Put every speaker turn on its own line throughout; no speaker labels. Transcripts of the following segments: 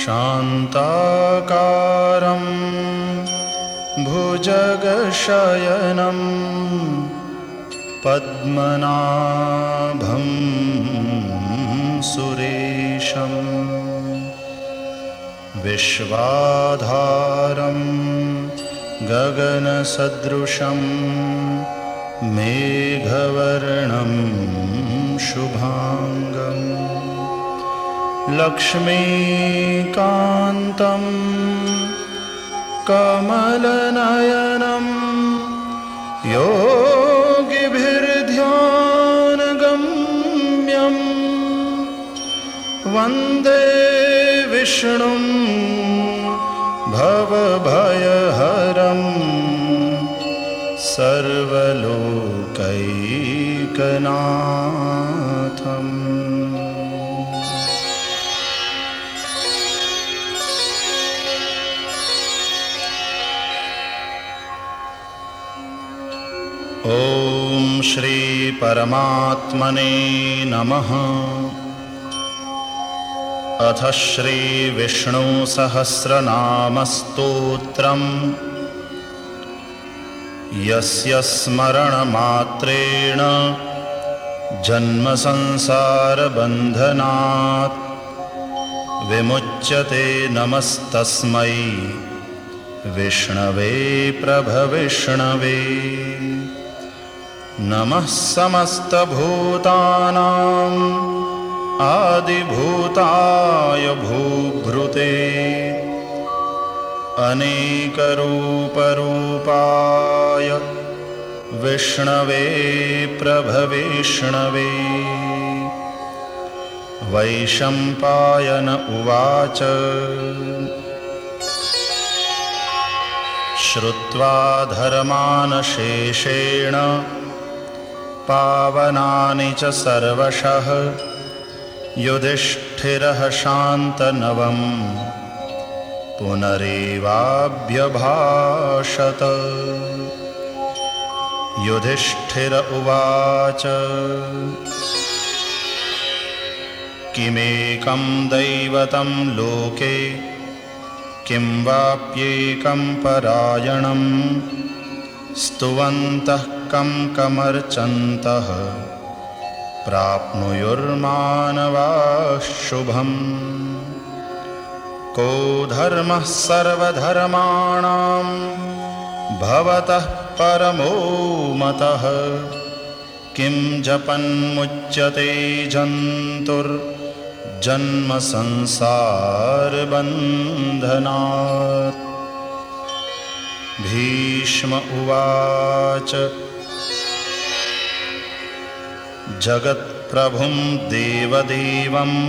शान्ताकारं भुजगशयनं पद्मनाभं सुरेशं विश्वाधारं गगनसदृशं मेघवर्णं शुभांगं लक्ष्मीकान्तं कमलनयनं योगिभिर्ध्यानगम्यं वन्दे विष्णुं भवभयहरं सर्वलोकैकनाथम्। ओम श्री परमात्मने नमः। अथ श्री विष्णु सहस्रनाम स्तोत्रम् यस्य स्मरणमात्रेण जन्म संसार बन्धनात् विमुच्यते। नमस्तस्मै विष्णवे प्रभविष्णवे। नमः समस्तभूतानां आदिभूताय भूभृते अनेकरूपरूपाय विष्णवे प्रभविष्णवे। वैशम्पायन उवाच श्रुत्वा धर्मान् शेषेण पावनानि च सर्वशः युधिष्ठिरः शान्तनवं पुनरेवाभ्यभाषत। युधिष्ठिर उवाच किमेकं दैवतं लोके किं वाप्येकं परायणं स्तुवन्तः कं कमर्चन्तः प्राप्नुयुर्मानवाः शुभम्। को धर्मः सर्वधर्माणां भवतः परमो मतः किं जपन्मुच्यते जन्तुर्जन्म संसारबन्धनात्। भीष्म उवाच जगत्प्रभुं देवदेवम्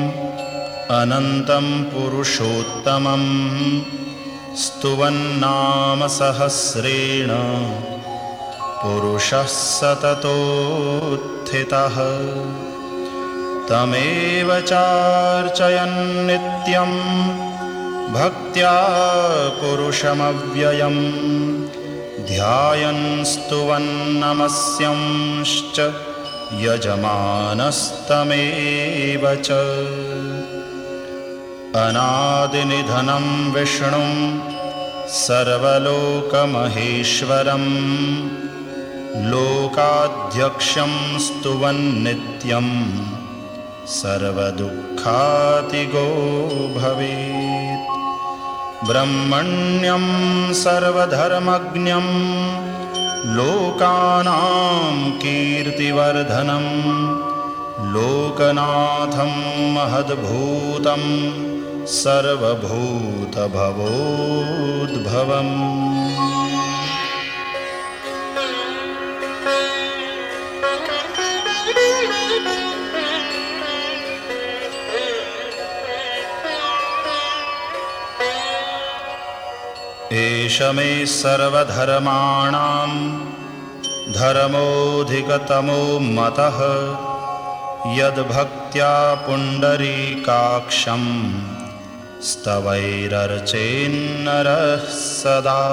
अनन्तं पुरुषोत्तमं स्तुवन्नाम सहस्रेण पुरुषः सततोत्थितः। तमेव चार्चयन् नित्यं भक्त्या पुरुषमव्ययं ध्यायन् स्तुवन्नमस्यंश्च यजमानस्तमेव च। अनादिनिधनं विष्णुं सर्वलोकमहेश्वरं लोकाध्यक्षं स्तुवन्नित्यं सर्वदुःखातिगो भवेत्। ब्रह्मण्यं सर्वधर्मज्ञं लोकानां कीर्तिवर्धनं लोकनाथं महद्भूतं सर्वभूतभवोद्भवम्। एष मे सर्वधर्माणां धर्मोऽधिकतमो मतः यद्भक्त्या पुण्डरीकाक्षं स्तवैरर्चेन्नरः सदा।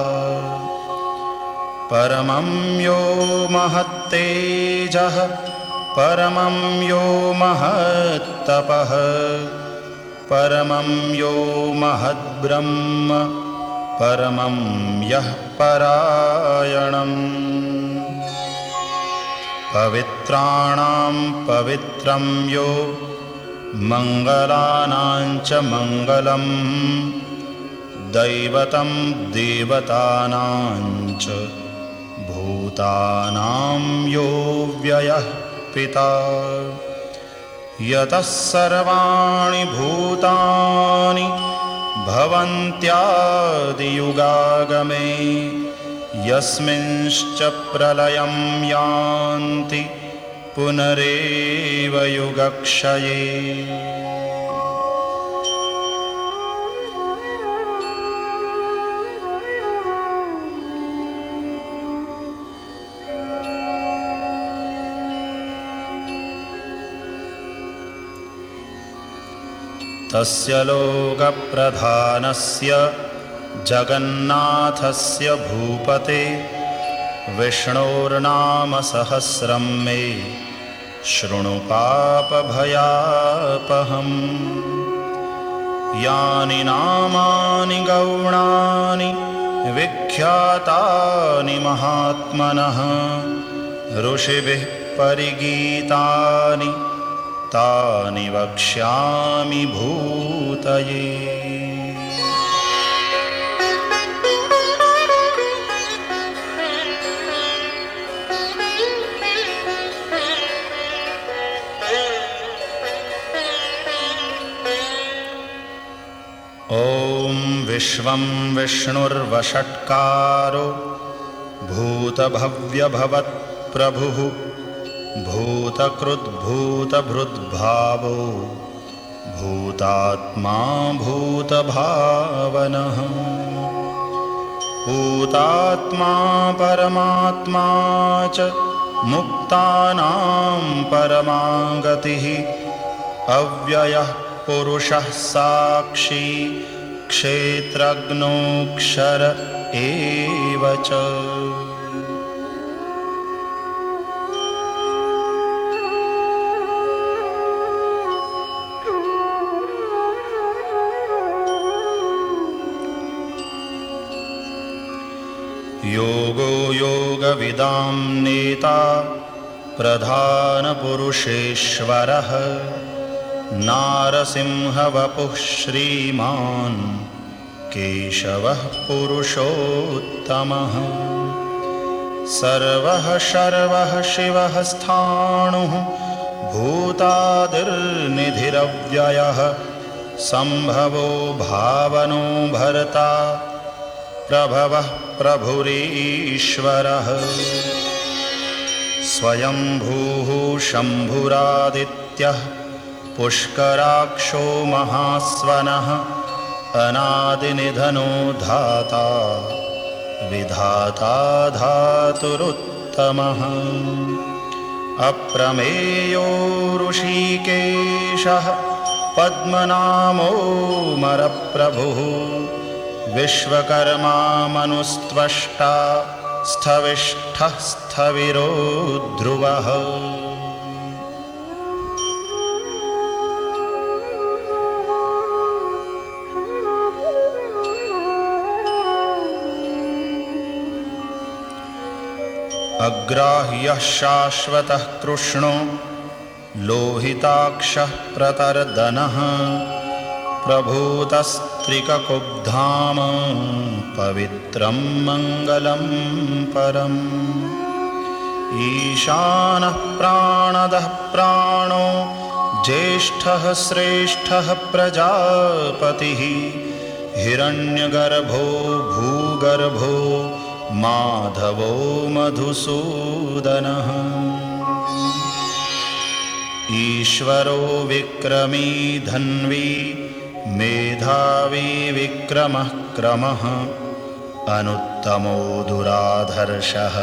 परमं यो महत्तेजः परमं यो महत्तपः परमं यो महद्ब्रह्म परमं यः परायणम् पवित्राणां पवित्रं यो मङ्गलानां च मङ्गलम् दैवतं देवतानां च भूतानां यो व्ययः पिता यतः सर्वाणि भूतानि भवन्त्यादियुगागमे यस्मिंश्च प्रलयं यान्ति पुनरेव युगक्षये तस्य लोकप्रधानस्य जगन्नाथस्य भूपते विष्णोर्नाम सहस्रं मे शृणु पापभयापहम् यानि नामानि गौणानि विख्यातानि महात्मनः ऋषिभिः परिगीतानि तानि वक्ष्यामि भूतये ॐ विश्वं विष्णुर्वषट्कारो भूतभव्यभवत्प्रभुः भूतकृद्भूतभृद्भावो भूतात्मा भूतभावनः भूतात्मा परमात्मा च मुक्तानां परमा गतिः अव्ययः पुरुषः साक्षी क्षेत्रज्ञोऽक्षर एव च योगो योगविदां नेता प्रधानपुरुषेश्वरः नारसिंहवपुः श्रीमान् केशवः पुरुषोत्तमः सर्वः शर्वः शिवः स्थाणुः भूतादिर्निधिरव्ययः सम्भवो भावनो भर्ता प्रभवः प्रभुरीश्वरः स्वयंभूः शम्भुरादित्यः पुष्कराक्षो महास्वनः अनादिनिधनो धाता विधाता धातुरुत्तमः अप्रमेयो ऋषिकेशः पद्मनामोऽमरप्रभुः विश्वकर्मा मनुस्त्वष्टा स्थविष्ठः स्थविरो ध्रुवः अग्राह्यः शाश्वतः कृष्णो लोहिताक्षः प्रतर्दनः प्रभूतस्त्रिककुब्धाम पवित्रं मङ्गलं परम् ईशानः प्राणदः प्राणो ज्येष्ठः श्रेष्ठः प्रजापतिः हिरण्यगर्भो भूगर्भो माधवो मधुसूदनः ईश्वरो विक्रमी धन्वी मेधावी विक्रमः क्रमः अनुत्तमो दुराधर्षः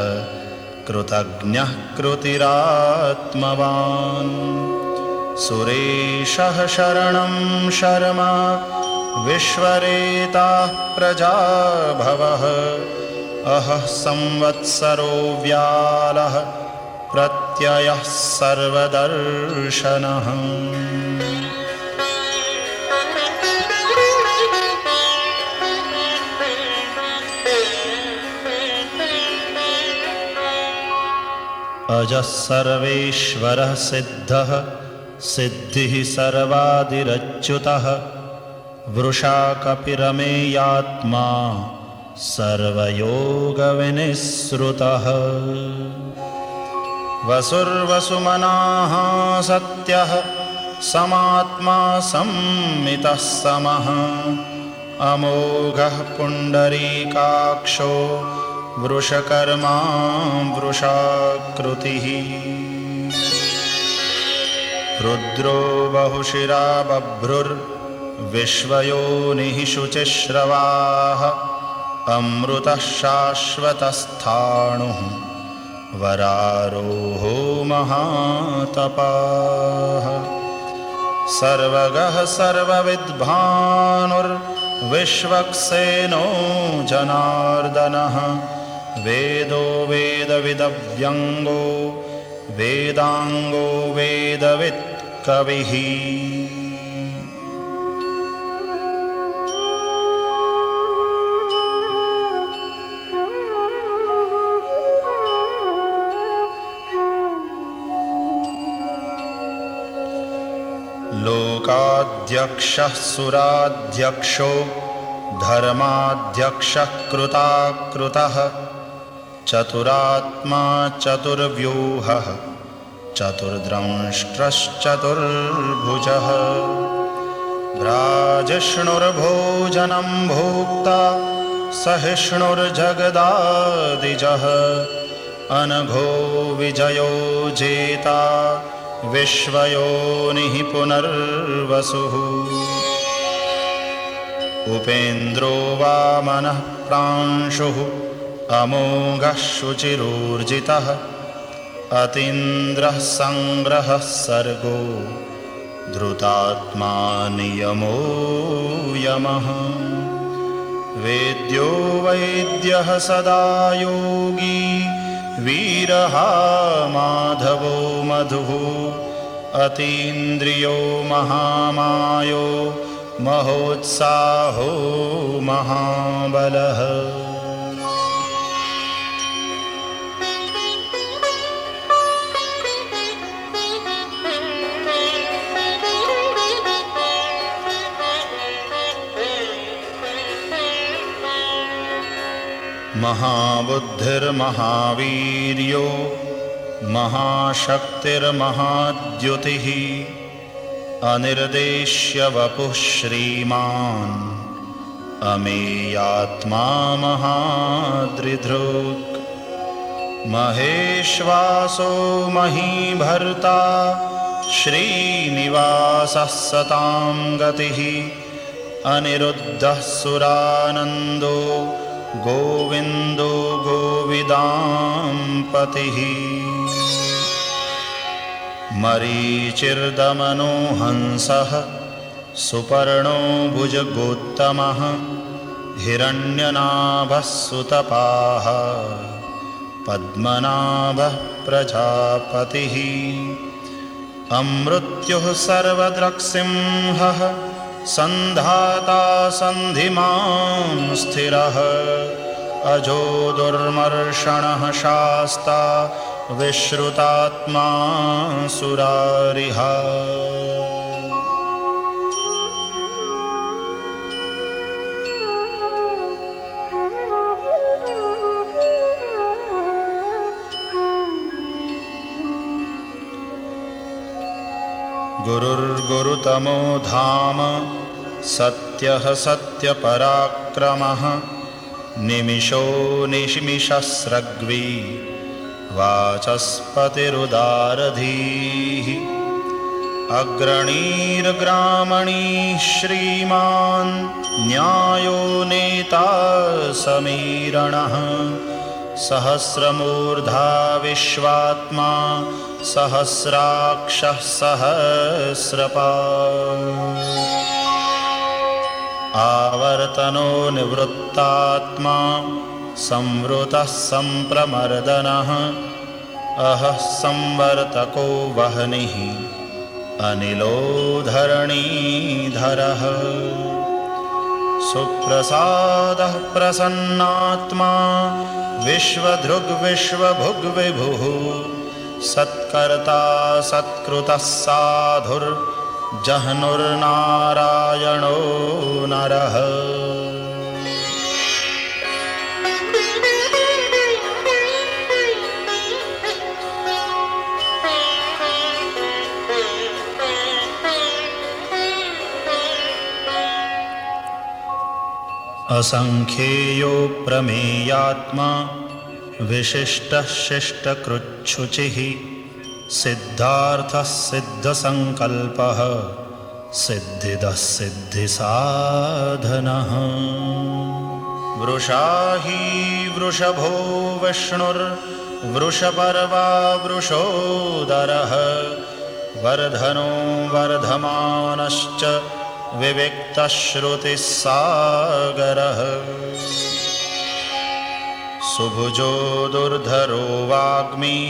कृतज्ञः कृतिरात्मवान् सुरेशः शरणं शर्मा विश्वरेताः प्रजाभवः अहः संवत्सरो व्यालः प्रत्ययः सर्वदर्शनः अजः सर्वेश्वरः सिद्धः सिद्धिः सर्वादिरच्युतः वृषा कपिरमेयात्मा सर्वयोगविनिःसृतः वसुर्वसुमनाः सत्यः समात्मा संमितः समः अमोघः पुण्डरीकाक्षो वृषकर्मा वृषाकृतिः रुद्रो बहुशिरा बभ्रुर्विश्वयोनिः शुचिश्रवाः अमृतः शाश्वतस्थाणुः वरारोहो महातपाः सर्वगः सर्वविद्भानुर्विश्वक्सेनो जनार्दनः वेदो वेदविदव्यङ्गो वेदाङ्गो वेदवित् कविः लोकाध्यक्षः सुराध्यक्षो धर्माध्यक्षः कृताकृतः चतुरात्मा चतुर्व्यूहः चतुर्द्रंष्ट्रश्चतुर्भुजः भ्राजिष्णुर्भोजनं भोक्ता सहिष्णुर्जगदादिजः अनघो विजयो जेता विश्वयोनिः पुनर्वसुः उपेन्द्रो वामनः प्रांशुः अमोघः शुचिरूर्जितः अतीन्द्रः संग्रहः सर्गो धृतात्मा नियमो यमः वेद्यो वैद्यः सदा योगी वीरः माधवो मधुः अतीन्द्रियो महामायो महोत्साहो महाबलः महाबुद्धिर्महावीर्यो महाशक्तिर्महाद्युतिः अनिर्देश्य वपुः श्रीमान् अमेयात्मा महादृधृक् महेश्वासो महीभर्ता श्रीनिवासः सतां गतिः अनिरुद्धः सुरानन्दो गोविन्दो गोविदाम्पतिः मरीचिर्दमनो हंसः सुपर्णो भुजगोत्तमः हिरण्यनाभः सुतपाः पद्मनाभः प्रजापतिः अमृत्युः सर्वदृक्सिंहः सन्धाता सन्धिमान् स्थिरः अजो दुर्मर्षणः शास्ता विश्रुतात्मा सुरारिः गुरुर्गुरुतमो धाम सत्यः सत्यपराक्रमः निमिषो निमिषस्रग्वी वाचस्पतिरुदारधीः अग्रणीर्ग्रामणीः श्रीमान् न्यायो नेता समीरणः सहस्रमूर्धा विश्वात्मा सहस्राक्षः सहस्रपात् आवर्तनो निवृत्तात्मा संवृतः संप्रमर्दनः अहः संवर्तको वह्निः अनिलो धरणीधरः सुप्रसादः प्रसन्नात्मा विश्वधृग् विश्वभुग् विभुः सत्कर्ता सत्कृतः साधुर्जह्नुर्नारायणो नरः। असंख्येयो प्रमेयात्मा विशिष्टः शिष्टकृच्छुचिः सिद्धार्थः सिद्धसंकल्पः सिद्धिदः सिद्धिसाधनः। वृषा हि वृषभो विष्णुर्वृषपर्वा वृषोदरः वर्धनो वर्धमानश्च विविक्तश्रुतिस्सागरः। सुभुजो दुर्धरो वाग्मी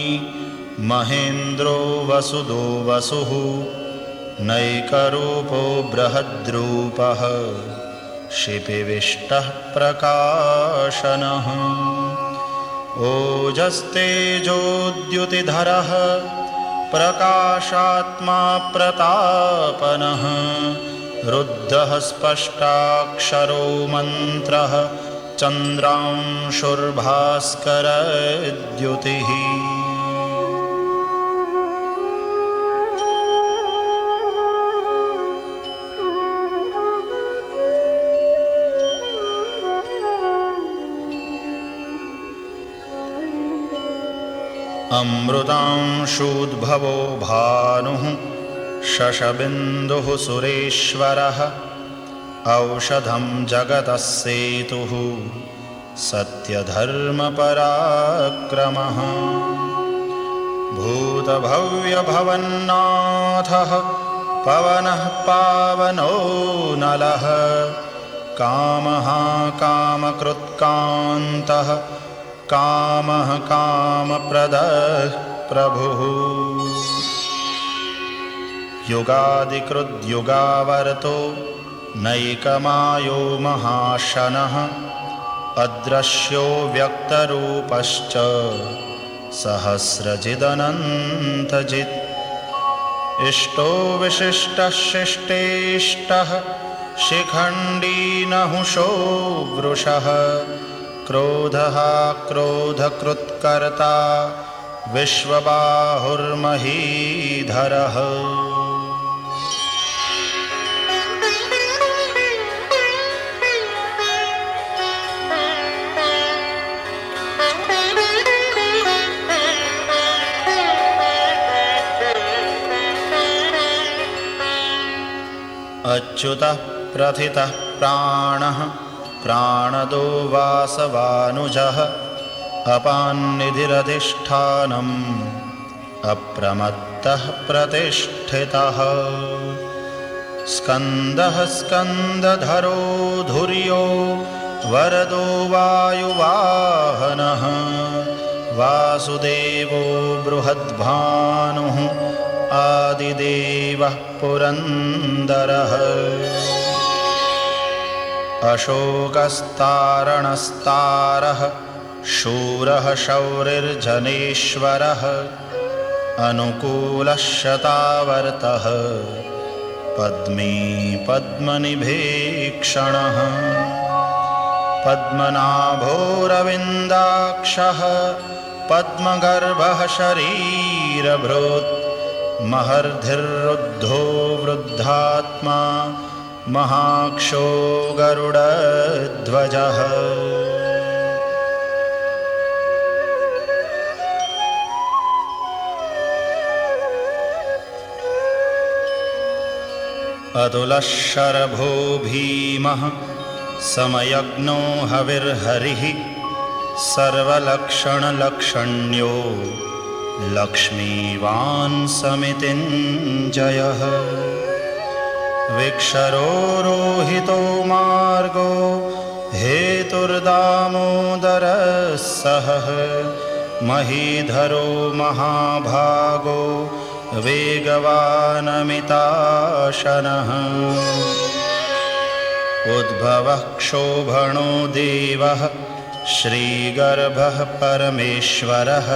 महेन्द्रो वसुदो वसुः नैकरूपो बृहद्रूपः शिपिविष्टः प्रकाशनः। ओजस्तेजोद्युतिधरः प्रकाशात्मा प्रतापनः रुद्धः स्पष्टाक्षरो मन्त्रः चन्द्रांशुर्भास्करद्युतिः। अमृतांशूद्भवो भानुः शशबिन्दुः सुरेश्वरः औषधं जगतः सेतुः सत्यधर्मपराक्रमः। भूतभव्यभवन्नाथः पवनः पावनो नलः कामः कामकृत्कान्तः कामः कामप्रदः प्रभुः। युगादिकृद्युगावर्तो नैकमायो महाशनः अदृश्यो व्यक्तरूपश्च सहस्रजिदनन्तजित्। इष्टो विशिष्टः शिष्टेष्टः शिखण्डी नहुषो वृषः क्रोधः क्रोधकृत्कर्ता विश्वबाहुर्महीधरः। अच्युतः प्रथितः प्राणः प्राणदो वासवानुजः अपान्निधिरधिष्ठानम् अप्रमत्तः प्रतिष्ठितः। स्कन्दः स्कन्दधरो धुर्यो वरदो वायुवाहनः वासुदेवो बृहद्भानुः आदिदेवः पुरन्दरः। अशोकस्तारणस्तारः शूरः शौरिर्जनेश्वरः अनुकूलः शतावर्तः पद्मी पद्मनिभीक्षणः। पद्मनाभोरविन्दाक्षः पद्मगर्भः शरीरभृत् महर्धिरुद्धो वृद्धात्मा महाक्षो गरुडध्वजः। अतुलः शरभो भीमः समयज्ञो हविर्हरिः सर्वलक्षणलक्षण्यो लक्ष्मीवान् समितिञ्जयः। विक्षरो रोहितो मार्गो हेतुर्दामोदरः सहः महीधरो महाभागो वेगवानमिताशनः। उद्भवः क्षोभणो देवः श्रीगर्भः परमेश्वरः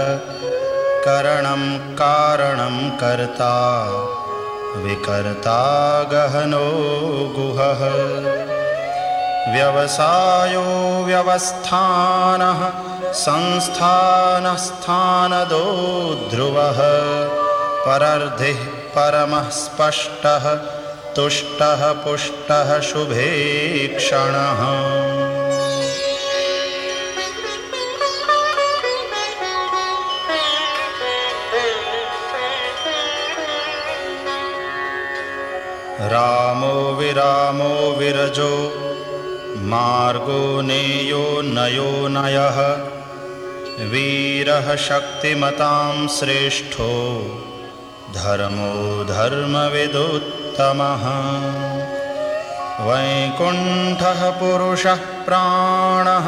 करणं कारणं कर्ता विकर्ता गहनो गुहः व्यवसायो व्यवस्थानः संस्थानस्थानदो ध्रुवः परर्धिः परमः स्पष्टः तुष्टः पुष्टः शुभे क्षणः रामो विरामो विरजो मार्गो नेयो नयो नयः वीरः शक्तिमतां श्रेष्ठो धर्मो धर्मविदुत्तमः वैकुण्ठः पुरुषः प्राणः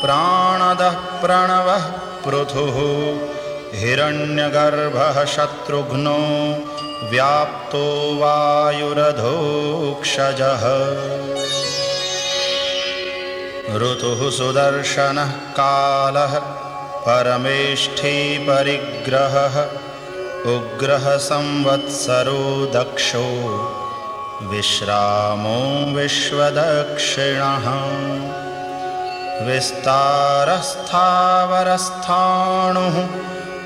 प्राणदः प्रणवः पृथुः हिरण्यगर्भः शत्रुघ्नो व्याप्तो वायुरधोक्षजः ऋतुः सुदर्शनः कालः परमेष्ठी परिग्रहः उग्रः संवत्सरो दक्षो विश्रामो विश्वदक्षिणः विस्तारस्थावरस्थाणुः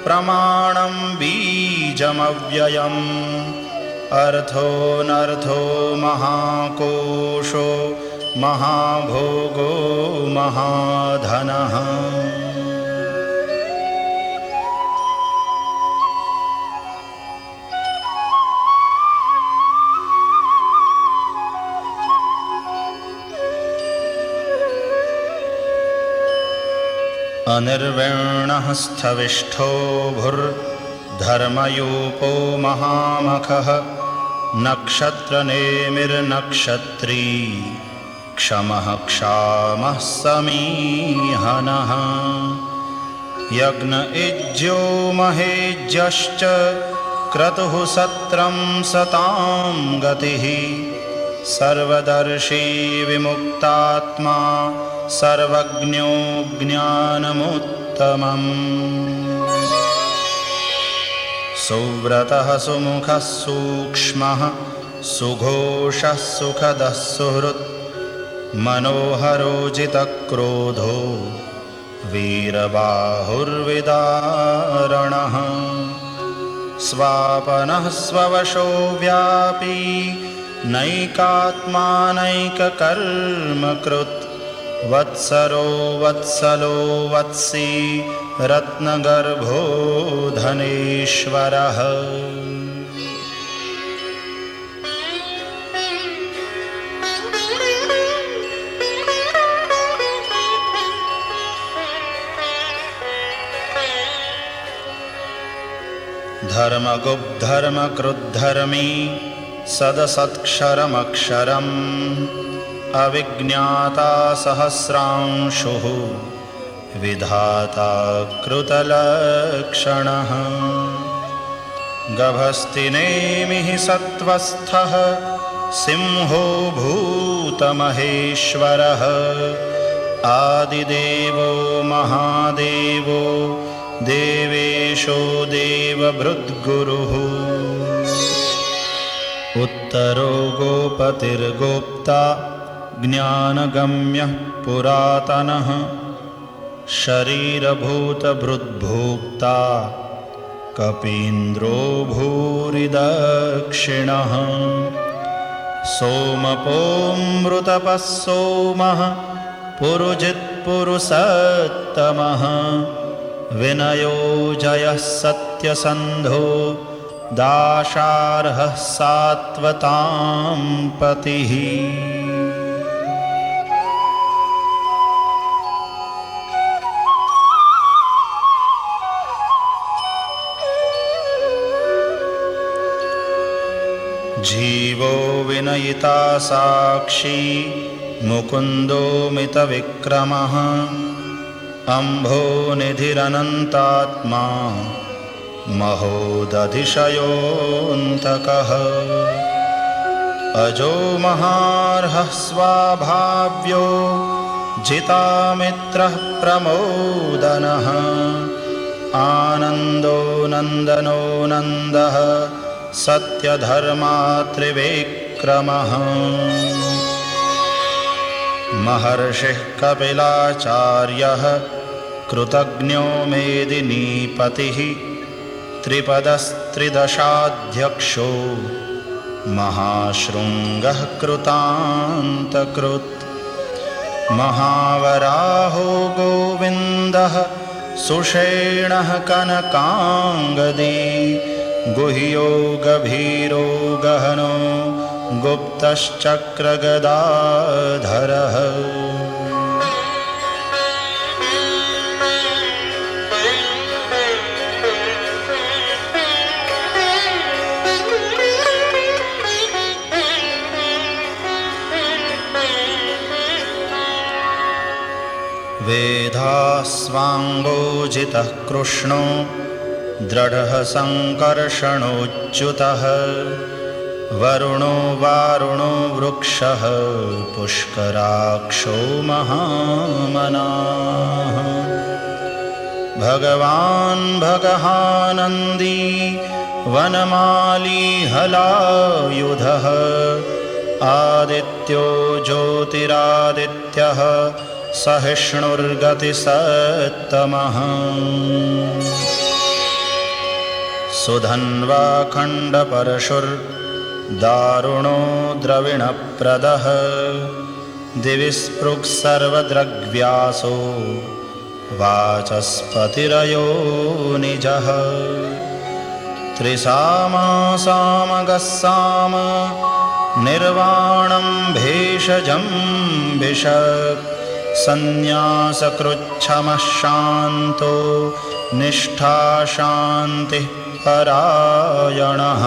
प्रमाणं बीजमव्ययम् अर्थोऽनर्थो महाकोशो महाभोगो महाधनः अनिर्विण्णः स्थविष्ठो भुर्धर्मयूपो महामखः नक्षत्रनेमिर्नक्षत्री क्षमः क्षामः समीहनः यज्ञ इज्यो महेज्यश्च क्रतुः सत्रं सतां गतिः सर्वदर्शी विमुक्तात्मा सर्वज्ञो ज्ञानमुत्तमम् सुव्रतः सुमुखः सूक्ष्मः सुघोषः सुखदः सुहृत् मनोहरोजितक्रोधो वीरबाहुर्विदारणः स्वापनः स्ववशो व्यापी नैकात्मानैककर्मकृत् वत्सरो वत्सलो वत्सी रत्नगर्भो धनेश्वरः धर्मगुप्धर्मकृद्धर्मी सदसत्क्षरमक्षरम् अविज्ञाता सहस्रांशुः विधाता कृतलक्षणः गभस्तिनेमिः सत्त्वस्थः सिंहो भूतमहेश्वरः आदिदेवो महादेवो देवेशो देवभृद्गुरुः उत्तरो गोपतिर्गोप्ता ज्ञानगम्यः पुरातनः शरीरभूतभृद्भोक्ता कपीन्द्रो भूरिदक्षिणः सोमपोऽमृतपः सोमः पुरुजित्पुरुषोत्तमः विनयो जयः सत्यसन्धो दाशार्हः सात्वतां पतिः जीवो विनयिता साक्षी मुकुन्दो मितविक्रमः अम्भो निधिरनन्तात्मा महोदधिशयोऽन्तकः अजो महार्हः स्वाभाव्यो जितामित्रः प्रमोदनः आनन्दो नन्दनो नन्दः सत्यधर्मा त्रिविक्रमः महर्षिः कपिलाचार्यः कृतज्ञो मेदिनीपतिः त्रिपदस्त्रिदशाध्यक्षो महाशृङ्गः कृतान्तकृत् महावराहो गोविन्दः सुषेणः कनकाङ्गदी गुह्यो गभीरो गहनो गुप्तश्चक्रगदाधरः वेदास्वाङ्गोजितः कृष्णो दृढः सङ्कर्षणोच्युतः वरुणो वारुणो वृक्षः पुष्कराक्षो महामनाः भगवान् भगहानन्दी वनमाली हलायुधः आदित्यो ज्योतिरादित्यः सहिष्णुर्गतिसत्तमः सुधन्वा खण्डपरशुर्दारुणो द्रविणप्रदः दिवि स्पृक् सर्वदृग्व्यासो वाचस्पतिरयो निजः त्रिसामासामगस्साम निर्वाणं भेषजं भिषक् संन्यासकृच्छमः शान्तो निष्ठा शान्तिः परायणः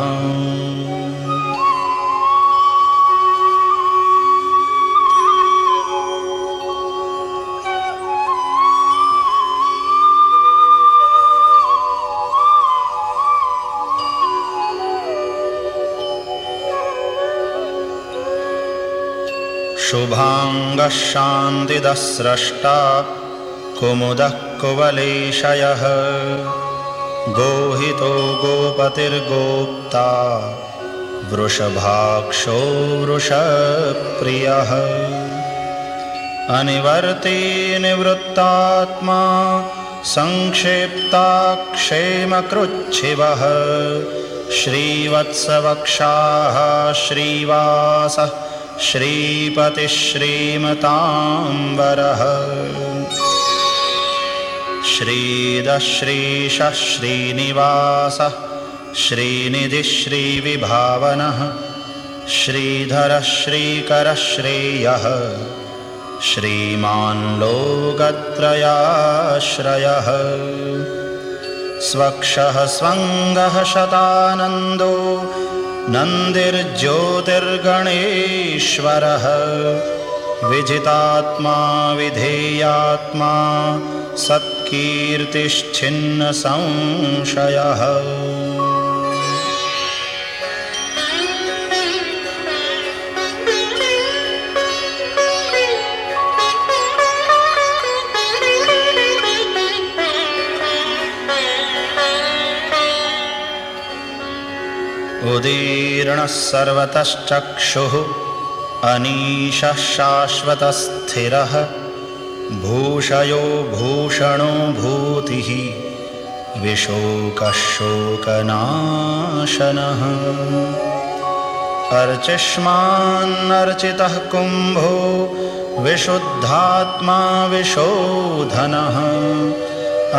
शुभांगः शान्तिदः स्रष्टा कुमुदः कुवलेशयः गोहितो गोपतिर्गोप्ता वृषभाक्षो वृषप्रियः अनिवर्ते निवृत्तात्मा संक्षेप्ताक्षेमकृच्छिवः श्रीवत्सवक्षाः श्रीवासः श्रीपतिः श्रीमताम्बरः श्रीदः श्रीशः श्रीनिवासः श्रीनिधिः श्रीविभावनः श्रीधरः श्रीकरः श्रेयः श्रीमान् लोकत्रयाश्रयः स्वक्षः स्वङ्गः शतानन्दो नन्दिर्ज्योतिर्गणेश्वरः विजितात्मा विधेयात्मा सत्कीर्तिश्छिन्नसंशयः उदीर्णः सर्वतश्चक्षुः अनीशः शाश्वतस्थिरः भूषयो भूषणो भूतिः विशोकः शोकनाशनः अर्चिष्मान्नर्चितः कुम्भो विशुद्धात्मा विशोधनः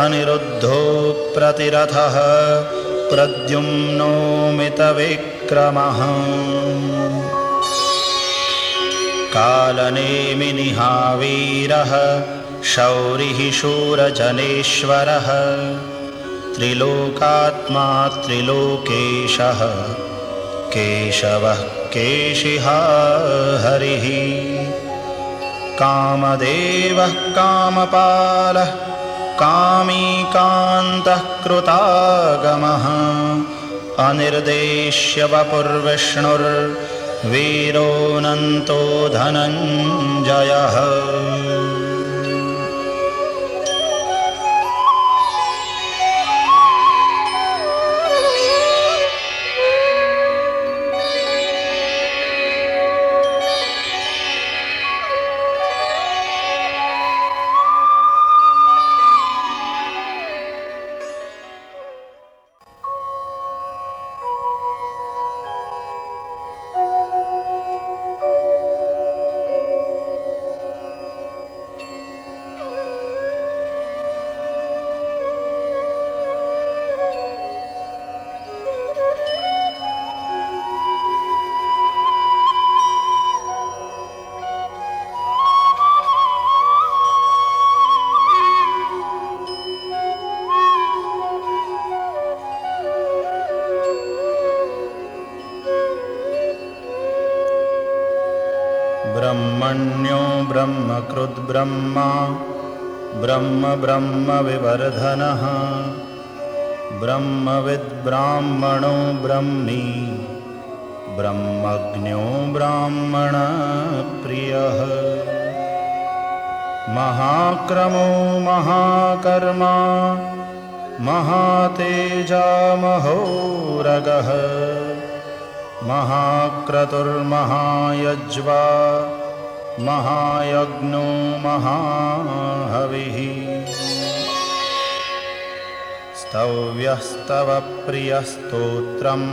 अनिरुद्धो प्रतिरथः प्रद्युम्नो मितविक्रमः कालनेमिनिहावीरः शौरिः शूरजनेश्वरः त्रिलोकात्मा त्रिलोकेशः केशवः केशिहा हरिः कामदेवः कामपालः कामीकान्तः कृतागमः अनिर्देश्य वपुर्विष्णुर्वीरोऽनन्तो धनञ्जयः ब्रह्मण्यो ब्रह्मकृद्ब्रह्मा ब्रह्म ब्रह्मविवर्धनः ब्रह्मविद्ब्राह्मणो ब्रह्मी ब्रह्मज्ञो ब्राह्मणप्रियः महाक्रमो महाकर्मा महातेजामहोरगः महाक्रतुर्महायज्वा महायज्ञो महाहविः स्तव्यस्तवप्रियस्तोत्रम्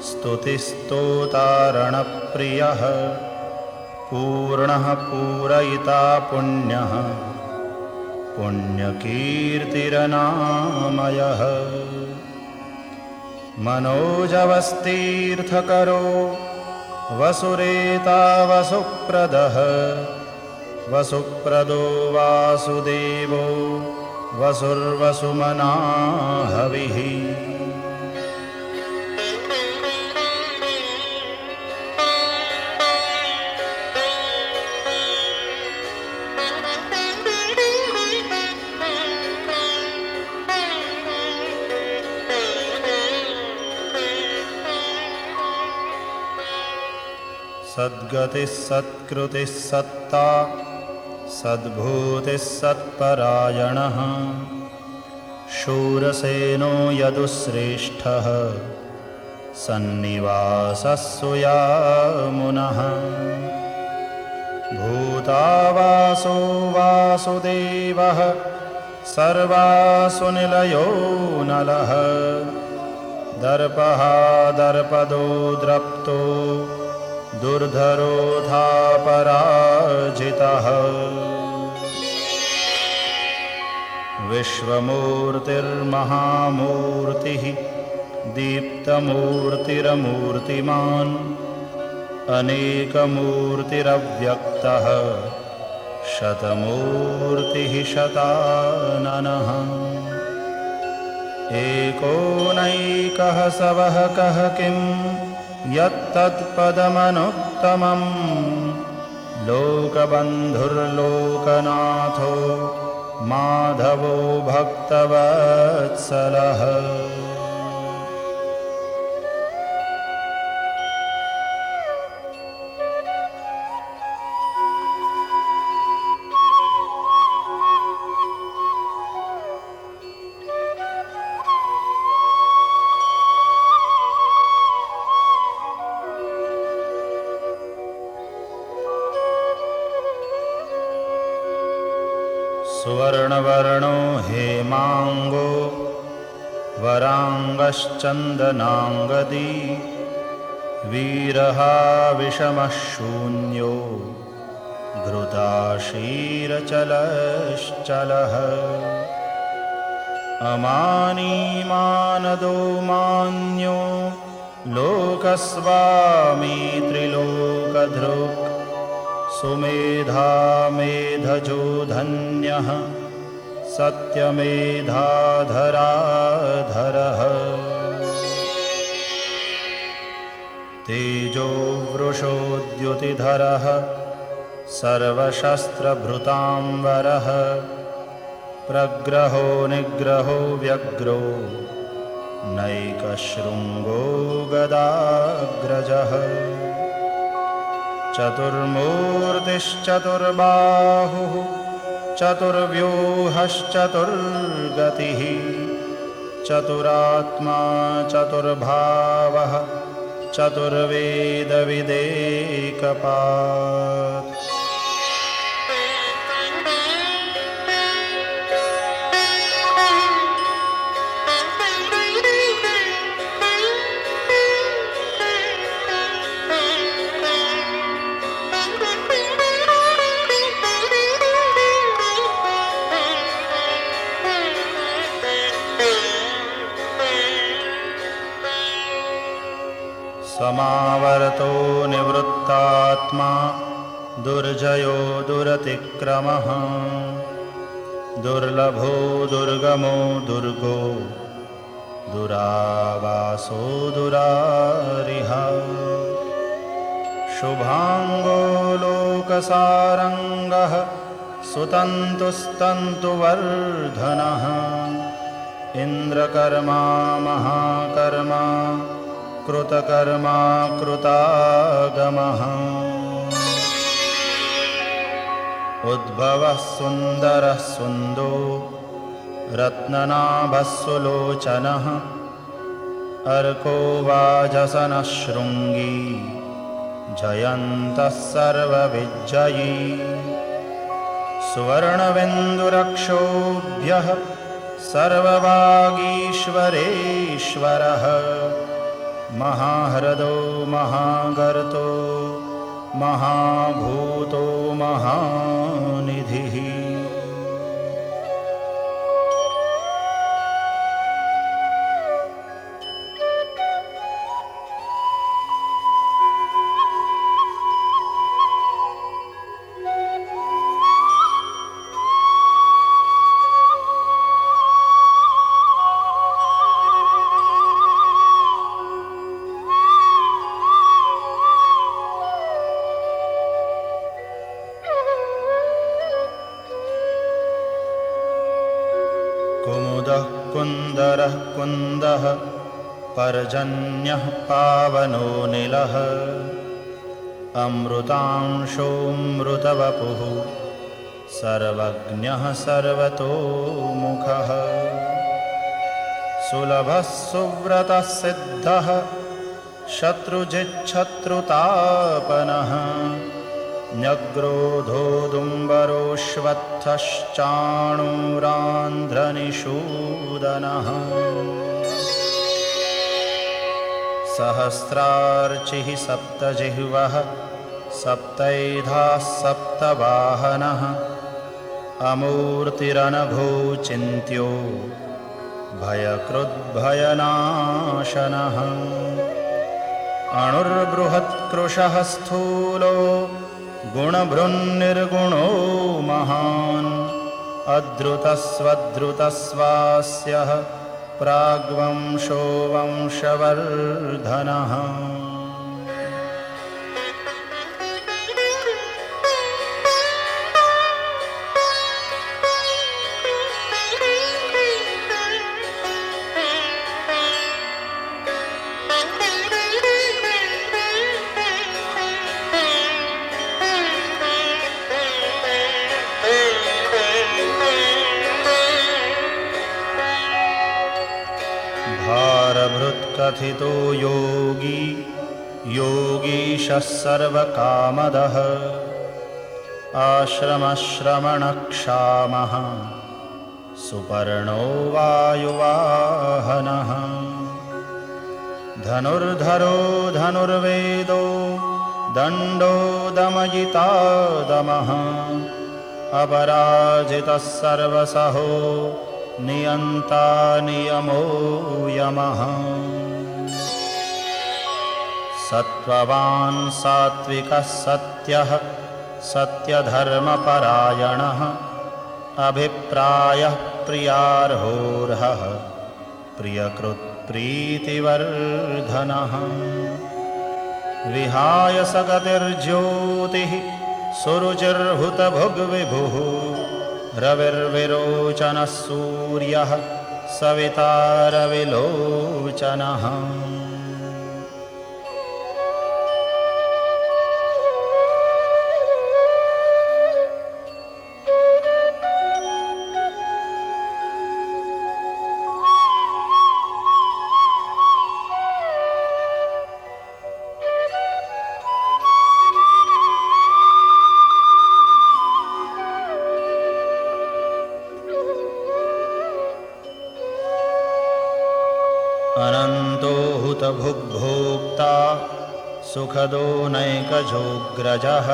स्तुतिस्तोतारणप्रियः पूर्णः पूरयिता पुण्यः पुण्यकीर्तिरनामयः मनोजवस्तीर्थकरो वसुरेता वसुप्रदः वसुप्रदो वासुदेवो वसुर्वसुमनाहविः सद्गतिः सत्कृतिः सत्ता सद्भूतिः सत्परायणः शूरसेनो यदुश्रेष्ठः सन्निवासः सुयामुनः भूतावासो वासुदेवः सर्वासु निलयो नलः दर्पः दर्पदो द्रप्तो दुर्धरोऽधापराजितः विश्वमूर्तिर्महामूर्तिः दीप्तमूर्तिरमूर्तिमान् अनेकमूर्तिरव्यक्तः शतमूर्तिः शताननः एकोनैकः सवः कः किम् यत्तत्पदमनुत्तमम् लोकबन्धुर्लोकनाथो माधवो भक्तवत्सलः सुवर्णवर्णो हेमांगो वरांगश्चंदनांगदी वीरहा विषमः शून्यो घृताशीरचलश्चलः अमानीमानदो मान्यो लोकस्वामी त्रिलोकधृक् सुमेधा मेधजो धन्यः सत्यमेधाधराधरः तेजो वृषोद्युतिधरः सर्वशस्त्रभृतांवरः प्रग्रहो निग्रहो व्यग्रो नैकशृङ्गो गदाग्रजः चतुर्मूर्तिश्चतुर्बाहुः चतुर्व्यूहश्चतुर्गतिः चतुरात्मा चतुर्भावः चतुर्वेदविदेकपात् समावर्तो निवृत्तात्मा दुर्जयो दुरतिक्रमः दुर्लभो दुर्गमो दुर्गो दुरावासो दुरारिहा शुभांगो लोकसारंगः सुतन्तुस्तन्तुवर्धनः इन्द्रकर्मा महाकर्मा कृतकर्मा कृतागमः उद्भवः सुन्दरः सुन्दो रत्ननाभः सुलोचनः अर्को वाजसनः शृङ्गी जयन्तः सर्वविजयी सुवर्णबिन्दुरक्षोभ्यः सर्ववागीश्वरेश्वरः महाह्रदो महागर्तो महाभूतो महानिधिः कुमुदः कुन्दरः कुन्दः पर्जन्यः पावनो निलः अमृतांशोऽमृतवपुः सर्वज्ञः सर्वतोमुखः सुलभः सुव्रतः सिद्धः शत्रुजिच्छत्रुतापनः न्यग्रोधोदुम्बरोऽश्वत्थश्चाणूरान्ध्रनिषूदनः सहस्रार्चिः सप्तजिह्वः सप्तैधाः सप्तवाहनः अमूर्तिरनघो चिन्त्यो भयकृद्भयनाशनः अणुर्बृहत्कृशः स्थूलो गुणभृन्निर्गुणो महान् अद्रुतस्वद्रुतस्वास्यः प्राग्वंशो वंशवर्धनः भारभृत्कथितो योगी योगीशः सर्वकामदः आश्रमश्रमणक्षामः सुपर्णो वायुवाहनः धनुर्धरो धनुर्वेदो दण्डो दमयिता दमः अपराजितः सर्वसहो नियन्ता नियमो यमः सत्त्ववान् सात्विकः सत्यः सत्यधर्मपरायणः अभिप्रायः प्रियार्होर्हः प्रियकृत्प्रीतिवर्धनः विहाय सगतिर्ज्योतिः सुरुचिर्हुतभुग्विभुः रविर्विरोचनः सूर्यः सविता रविलोचनः अनन्तो हुतभुग्भोक्ता सुखदो नैकजोऽग्रजः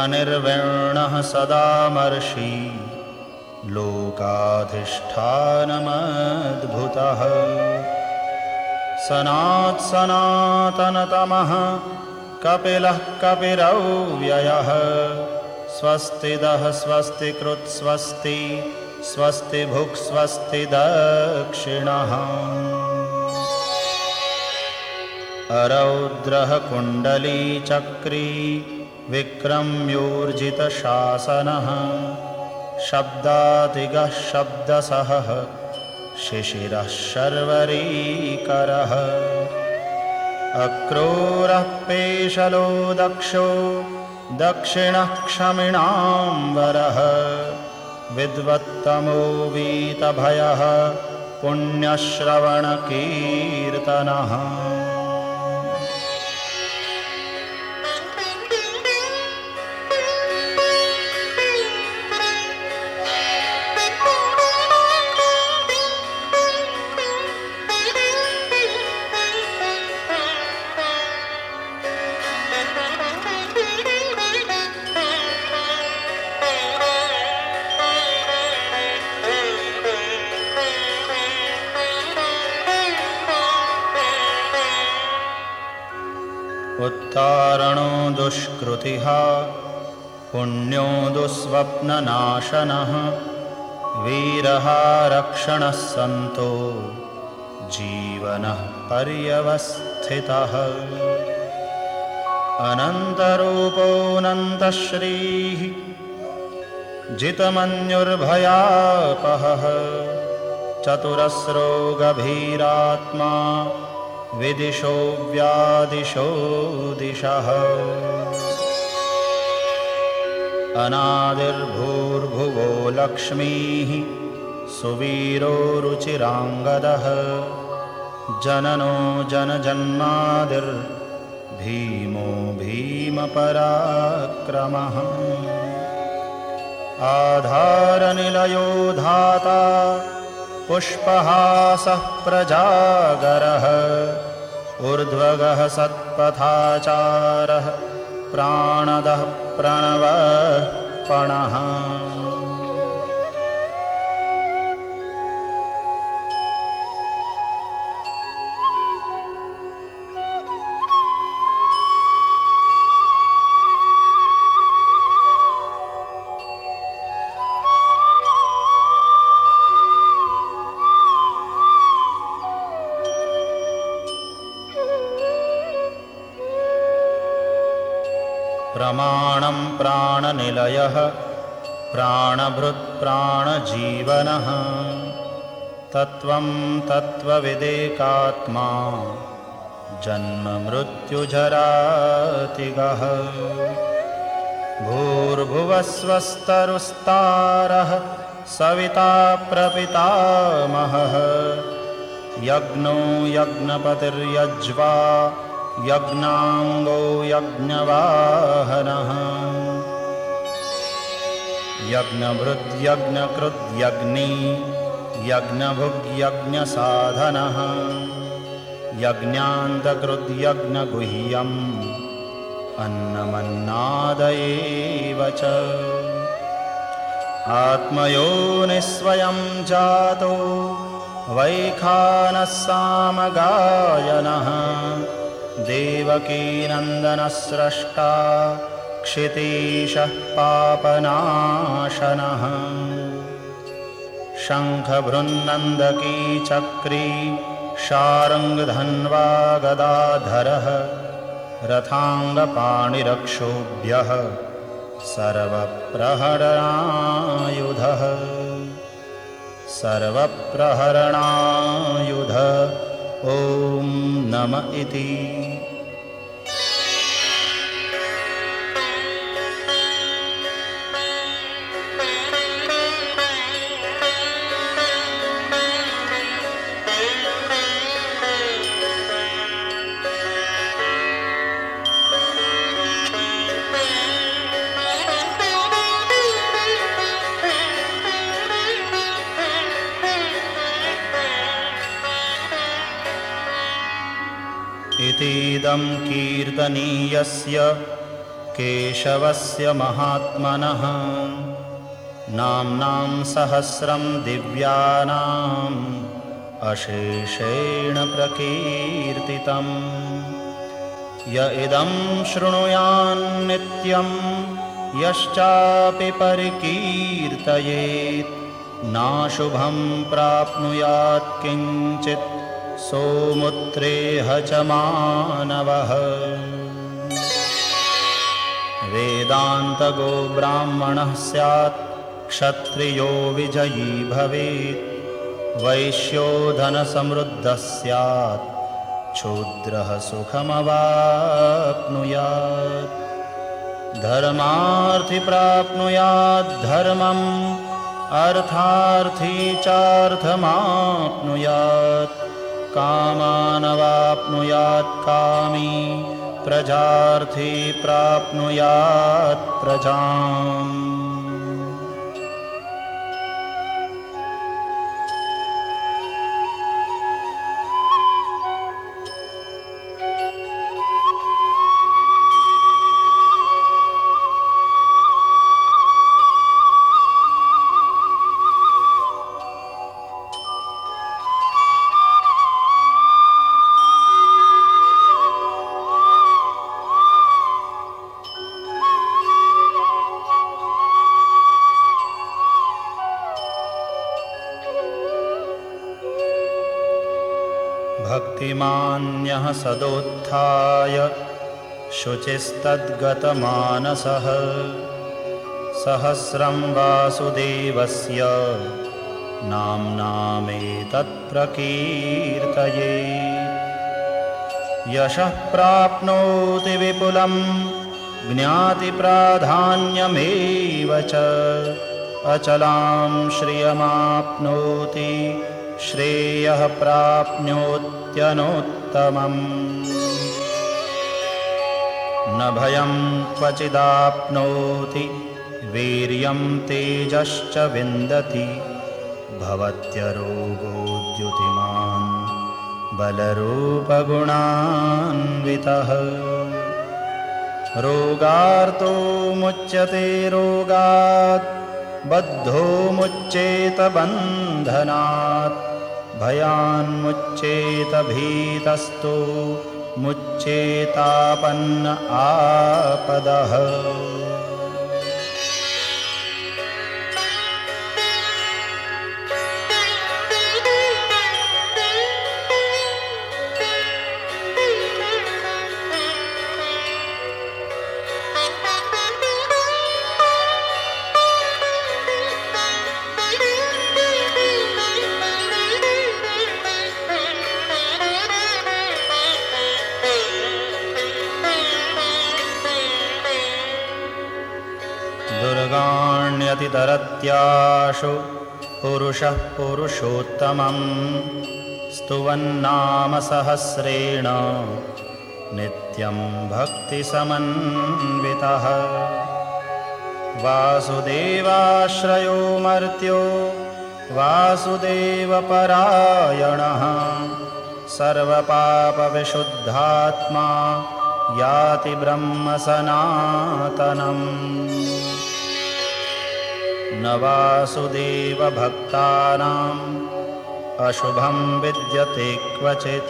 अनिर्विण्णः सदामर्षि लोकाधिष्ठानमद्भुतः सनातनतमः कपिलः कपिरव्ययः स्वस्तिदः स्वस्तिकृत् स्वस्ति स्वस्ति भुक् स्वस्ति दक्षिणः अरौद्रः कुण्डलीचक्री विक्रम्योर्जितशासनः शब्दातिगः शब्दसहः शिशिरः शर्वरीकरः अक्रूरः पेशलो दक्षो दक्षिणः क्षमिणाम्बरः विद्वत्तमो वीतभयः पुण्यश्रवणकीर्तनः उत्तारणो दुष्कृतिः पुण्यो दुःस्वप्ननाशनः वीरः रक्षणः सन्तो जीवनः पर्यवस्थितः अनन्तरूपोऽनन्तश्रीः जितमन्युर्भयापहः चतुरस्रो गभीरात्मा विदिशो व्यादिशो दिशः अनादिर्भूर्भुवो लक्ष्मीः सुवीरो रुचिराङ्गदः जननो जनजन्मादिर्भीमो भीमपराक्रमः आधारनिलयो धाता पुष्पहासः प्रजागरः ऊर्ध्वगः सत्पथाचारः प्राणदः प्रणवः पणः प्रमाणं प्राणनिलयः प्राणभृत्प्राणजीवनः तत्त्वं तत्त्वविदेकात्मा जन्ममृत्युजरातिगः भूर्भुवस्वस्तरुस्तारः सविता प्रपितामहः यज्ञो यज्ञपतिर्यज्वा यज्ञाङ्गो यज्ञवाहनः यज्ञभृद्यज्ञकृद्यग्नी यज्ञभुग्यज्ञसाधनः यज्ञान्तकृद्यज्ञगुह्यम् अन्नमन्नादयेव च आत्मयोनिस्वयं जातो वैखानः सामगायनः देवकीनन्दनस्रष्टा क्षितीशः पापनाशनः शङ्खभृन्नन्दकी चक्री शार्ङ्गधन्वा गदाधरः रथाङ्गपाणिरक्षोभ्यः सर्वप्रहरणायुधः सर्वप्रहरणायुध ॐ नम इति इतीदं कीर्तनीयस्य केशवस्य महात्मनः नाम्नां सहस्रं दिव्यानाम् अशेषेण प्रकीर्तितं य इदं शृणुयान्नित्यं यश्चापि परिकीर्तयेत् नाशुभं प्राप्नुयात् किञ्चित् सोमुत्रेह च मानवः वेदान्तगो ब्राह्मणः स्यात् क्षत्रियो विजयी भवेत् वैश्यो धनसमृद्धः स्यात् शूद्रः सुखमवाप्नुयात् धर्मार्थी प्राप्नुयात् धर्मम् अर्थार्थी चार्थमाप्नुयात् कामानवाप्नुयात् कामी प्रजार्थी प्राप्नुयात् प्रजाम् भक्तिमान्यः सदोत्थाय शुचिस्तद्गतमानसः सहस्रं वासुदेवस्य नाम्नामेतत्प्रकीर्तये यशः प्राप्नोति विपुलं ज्ञाति प्राधान्यमेव च अचलां श्रियमाप्नोति श्रेयः प्राप्नोत्यनोत्तमम् न भयं क्वचिदाप्नोति वीर्यं तेजश्च विन्दति भवत्यरोगोद्युतिमान् बलरूपगुणान्वितः रोगार्तो मुच्यते रोगात् बद्धो मुच्येत बन्धनात् भयान्मुच्येत भीतस्तो मुच्येतापन्न आपदः दुर्गाण्यतितरत्याशु पुरुषः पुरुषोत्तमं स्तुवन्नाम सहस्रेण नित्यं भक्तिसमन्वितः वासुदेवाश्रयो मर्त्यो वासुदेवपरायणः सर्वपापविशुद्धात्मा याति ब्रह्म सनातनम् न वासुदेवभक्तानाम् अशुभं विद्यते क्वचित्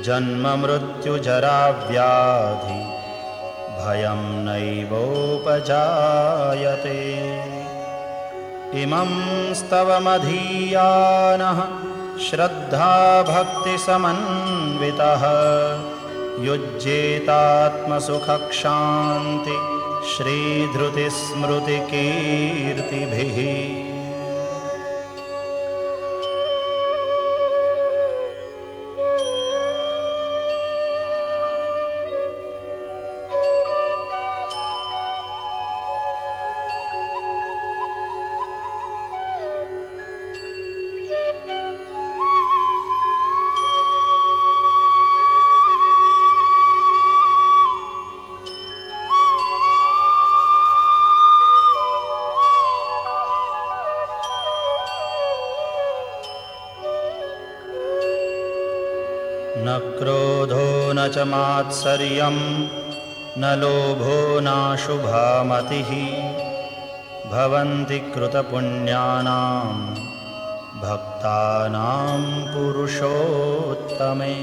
जन्ममृत्युजराव्याधि भयं नैवोपजायते इमं स्तवमधीयानः श्रद्धाभक्तिसमन्वितः युज्येतात्मसुखक्षान्ति श्रीधृतिस्मृतिकीर्तिभिः न क्रोधो न च मात्सर्यं न लोभो नाशुभा मतिः भवन्ति कृतपुण्यानां भक्तानां पुरुषोत्तमे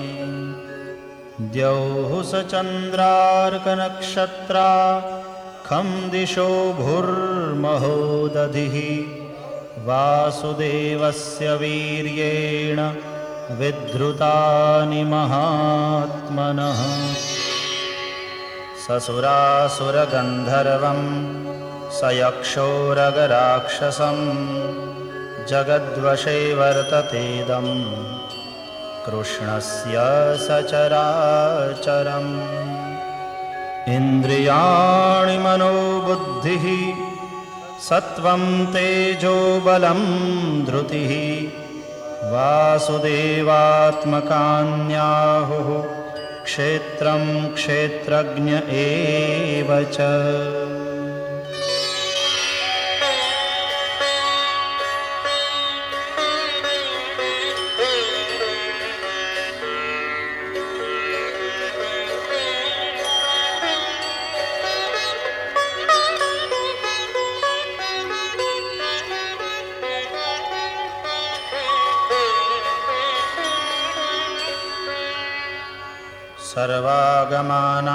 द्यौः स चन्द्रार्कनक्षत्रा खं दिशो भुर्महोदधिः वासुदेवस्य वीर्येण विद्धृतानि महात्मनः ससुरासुरगन्धर्वं सयक्षोरगराक्षसं जगद्वशे वर्ततेदं कृष्णस्य सचराचरम् इन्द्रियाणि मनोबुद्धिः सत्त्वं तेजो बलं धृतिः वासुदेवात्मकान्याहुः क्षेत्रं क्षेत्रज्ञ एव च।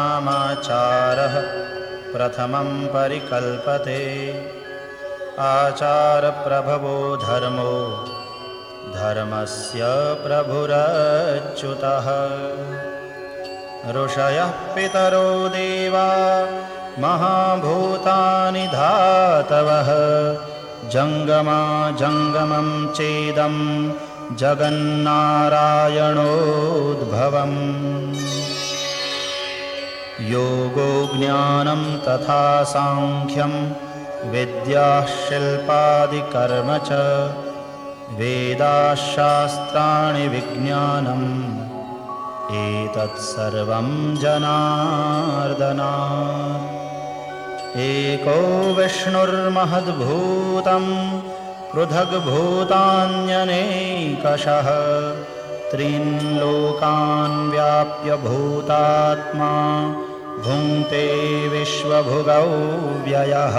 सर्वागमानामाचारः प्रथमं परिकल्पते आचारप्रभवो धर्मो धर्मस्य प्रभुरच्युतः ऋषयः पितरो देवा महाभूतानि धातवः जङ्गमा जङ्गमं चेदं जगन्नारायणोद्भवम् योगो ज्ञानं तथा सांख्यं विद्याः शिल्पादिकर्म च वेदाः शास्त्राणि विज्ञानम् एतत्सर्वं जनार्दनात् एको विष्णुर्महद्भूतं पृथग्भूतान्यनेकशः त्रीन् लोकान् व्याप्य भूतात्मा भुङ्क्ते विश्वभुगौ व्ययः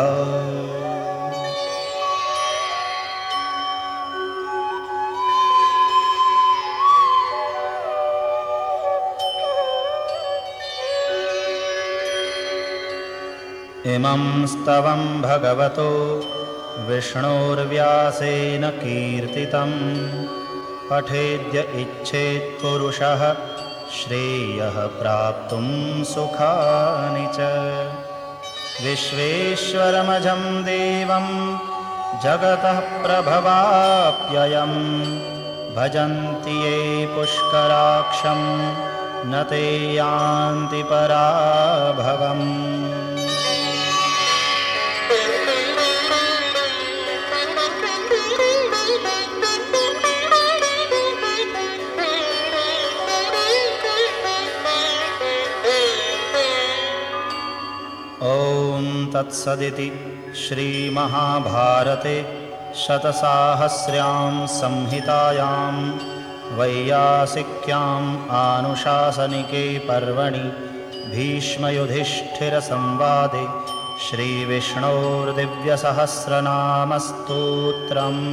इमं स्तवं भगवतो विष्णोर्व्यासेन कीर्तितं पठेद्य इच्छेत् पुरुषः श्रेयः प्राप्तुं सुखानि च विश्वेश्वरमजं देवं जगतः प्रभवाप्ययं भजन्ति ये पुष्कराक्षं न ते यान्ति पराभवम् ॐ तत्सदिति श्रीमहाभारते शतसाहस्र्यां संहितायां वैयासिक्याम् आनुशासनिके पर्वणि भीष्मयुधिष्ठिरसंवादे श्रीविष्णोर्दिव्यसहस्रनामस्तोत्रम्